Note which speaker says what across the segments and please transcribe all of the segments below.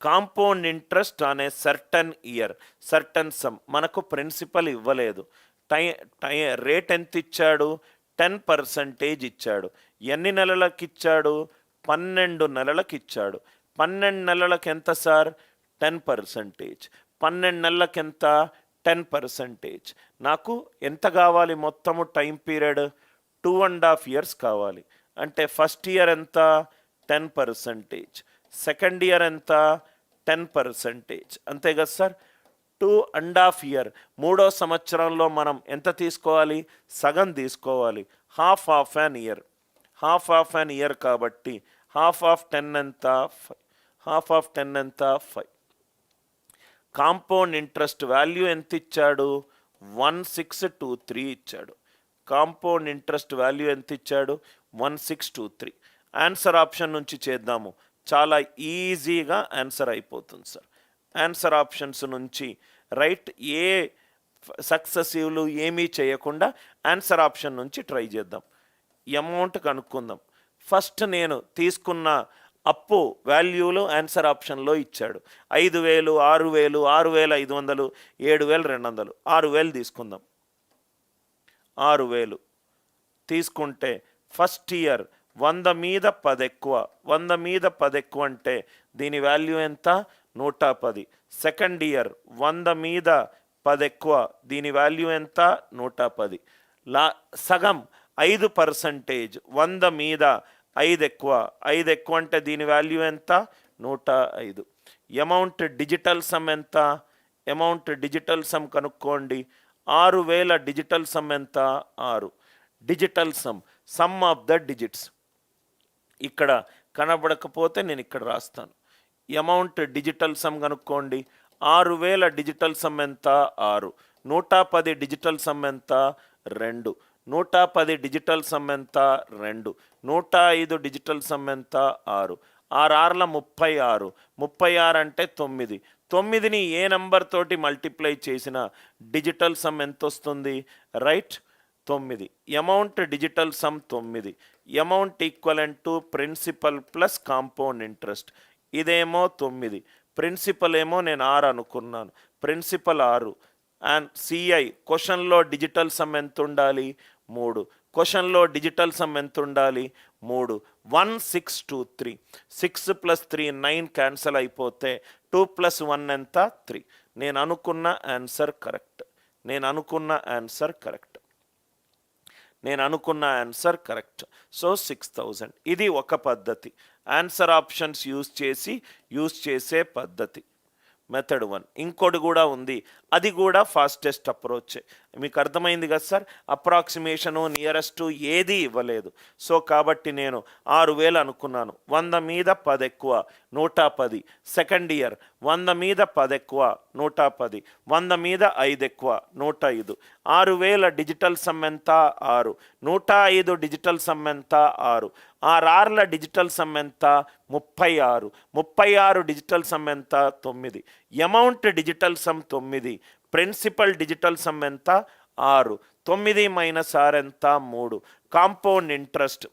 Speaker 1: Compound interest అనే certain year, certain some. మనకు principal ఇవ్వలేదు. రేట్ ఎంత ఇచ్చాడు? 10% ఇచ్చాడు. ఎన్ని నెలలకు ఇచ్చాడు? 12 నెలలకు ఇచ్చాడు. 12 నెలలకు ఎంత సార్? 10%. 12 నెలలకు ఎంత? 10%. నాకు ఎంత కావాలి మొత్తము టైం పీరియడ్? 2.5 years కావాలి. అంటే ఫస్ట్ ఇయర్ ఎంత? 10%. సెకండ్ ఇయర్ ఎంత? 10%. అంతే కదా సార్? 2.5 years. 3వ సంవత్సరంలో మనం ఎంత తీసుకోవాలి? సగం తీసుకోవాలి. Half of an year. Half of an year కాబట్టి హాఫ్ ఆఫ్ 10 ఎంత? 5. హాఫ్ ఆఫ్ 10 ఎంత? 5. కాంపౌండ్ ఇంట్రెస్ట్ వాల్యూ ఎంత ఇచ్చాడు? 1623 ఇచ్చాడు. కాంపౌండ్ ఇంట్రెస్ట్ వాల్యూ ఎంత ఇచ్చాడు? 1623. ఆన్సర్ ఆప్షన్ నుంచి చేద్దాము. చాలా ఈజీగా ఆన్సర్ అయిపోతుంది సార్. ఆన్సర్ ఆప్షన్స్ నుంచి రైట్, ఏ సక్సెసివ్లు ఏమీ చేయకుండా ఆన్సర్ ఆప్షన్ నుంచి ట్రై చేద్దాం. అమౌంట్ కనుక్కుందాం. ఫస్ట్ నేను తీసుకున్న అప్పు వాల్యూలు ఆన్సర్ ఆప్షన్లో ఇచ్చాడు. 5,000, 6,000, 6,500, 7,200. 6,000 తీసుకుందాం. 6,000 తీసుకుంటే ఫస్ట్ ఇయర్ 100 మీద 10 ఎక్కువ. 100 మీద 10 ఎక్కువ అంటే దీని వాల్యూ ఎంత? 110. సెకండ్ ఇయర్ 100 మీద 10 ఎక్కువ. దీని వాల్యూ ఎంత? 110. సగం 5%. 100 మీద 5 ఎక్కువ. 5 ఎక్కువ అంటే దీని వాల్యూ ఎంత? 105. అమౌంట్ డిజిటల్ సమ్ ఎంత? అమౌంట్ డిజిటల్ సమ్ కనుక్కోండి. 6,000 డిజిటల్ సమ్ ఎంత? 6. Digital sum of the digits ఇక్కడ కనబడకపోతే నేను ఇక్కడ రాస్తాను. అమౌంట్ డిజిటల్ సమ్ కనుక్కోండి. 6,000 డిజిటల్ సమ్ ఎంత? 6. 110 డిజిటల్ సమ్ ఎంత? 2. 110 డిజిటల్ సమ్ ఎంత? 2. 105 డిజిటల్ సమ్ ఎంత? 6. 6 36. 36 అంటే 9. 9ని ఏ నెంబర్ తోటి మల్టిప్లై చేసిన డిజిటల్ సమ్ ఎంత వస్తుంది? Right, 9. Amount digital sum 9. Amount equivalent to principal plus compound interest. ఇదేమో 9. ప్రిన్సిపల్ ఏమో నేను 6 అనుకున్నాను. ప్రిన్సిపల్ 6. అండ్ సిఐ క్వశ్చన్లో డిజిటల్ సమ్ ఎంత ఉండాలి? 3. క్వశ్చన్లో డిజిటల్ సమ్ ఎంత ఉండాలి? 3. 1623. 6 + 3 9 క్యాన్సల్ అయిపోతే 2 + 1 ఎంత? 3. నేను అనుకున్న ఆన్సర్ కరెక్ట్. నేను అనుకున్న ఆన్సర్ కరెక్ట్. సో 6,000. ఇది ఒక పద్ధతి. ఆన్సర్ ఆప్షన్స్ యూజ్ చేసే పద్ధతి. మెథడ్ 1. ఇంకోటి కూడా ఉంది, అది కూడా ఫాస్టెస్ట్ అప్రోచ్. మీకు అర్థమైంది కదా సార్? అప్రాక్సిమేషను, నియరెస్ట్ ఏది ఇవ్వలేదు. సో కాబట్టి నేను 6,000 అనుకున్నాను. 100 మీద 10 ఎక్కువ, 110. సెకండ్ ఇయర్ 100 మీద 10 ఎక్కువ, 110. 100 మీద 5 ఎక్కువ, 105. 6,000 డిజిటల్ సమ్ ఎంత? 6. 105 డిజిటల్ సమ్ ఎంత? 6. 6 డిజిటల్ సమ్ ఎంత? 36. 36 డిజిటల్ సమ్ ఎంత? 9. Amount digital sum 9. Principal digital sum ఎంత? 6. 9 - 6 ఎంత? 3. కాంపౌండ్ ఇంట్రెస్ట్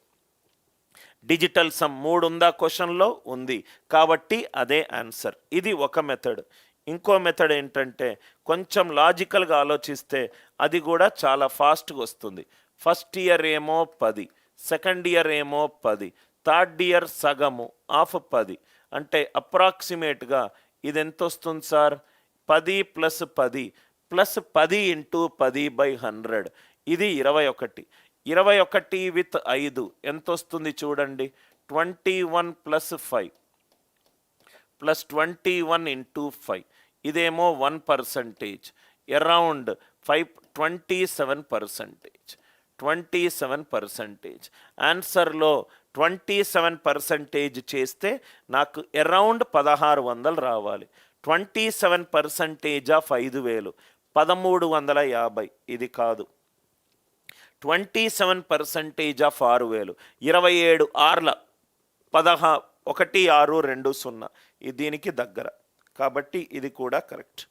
Speaker 1: డిజిటల్ సమ్ 3 ఉందా? క్వశ్చన్లో ఉంది కాబట్టి అదే ఆన్సర్. ఇది ఒక మెథడ్. ఇంకో మెథడ్ ఏంటంటే కొంచెం లాజికల్గా ఆలోచిస్తే అది కూడా చాలా ఫాస్ట్గా వస్తుంది. ఫస్ట్ ఇయర్ ఏమో 10, సెకండ్ ఇయర్ ఏమో 10, థర్డ్ ఇయర్ సగము ఆఫ్ 10 అంటే అప్రాక్సిమేట్గా ఇది ఎంత వస్తుంది సార్? 10 + 10 + 10 × 10/100. ఇది 21. 21 విత్ 5 ఎంత వస్తుంది చూడండి? 21 + 5 + 21 × 5. ఇదేమో 1%. అరౌండ్ 27%. 27%. ఆన్సర్లో 27% చేస్తే నాకు అరౌండ్ 1,600 రావాలి. 27% ఆఫ్ 5,000 1,350. ఇది కాదు. 27% ఆఫ్ 6,000 27 6 16 1620. దీనికి దగ్గర కాబట్టి ఇది కూడా కరెక్ట్.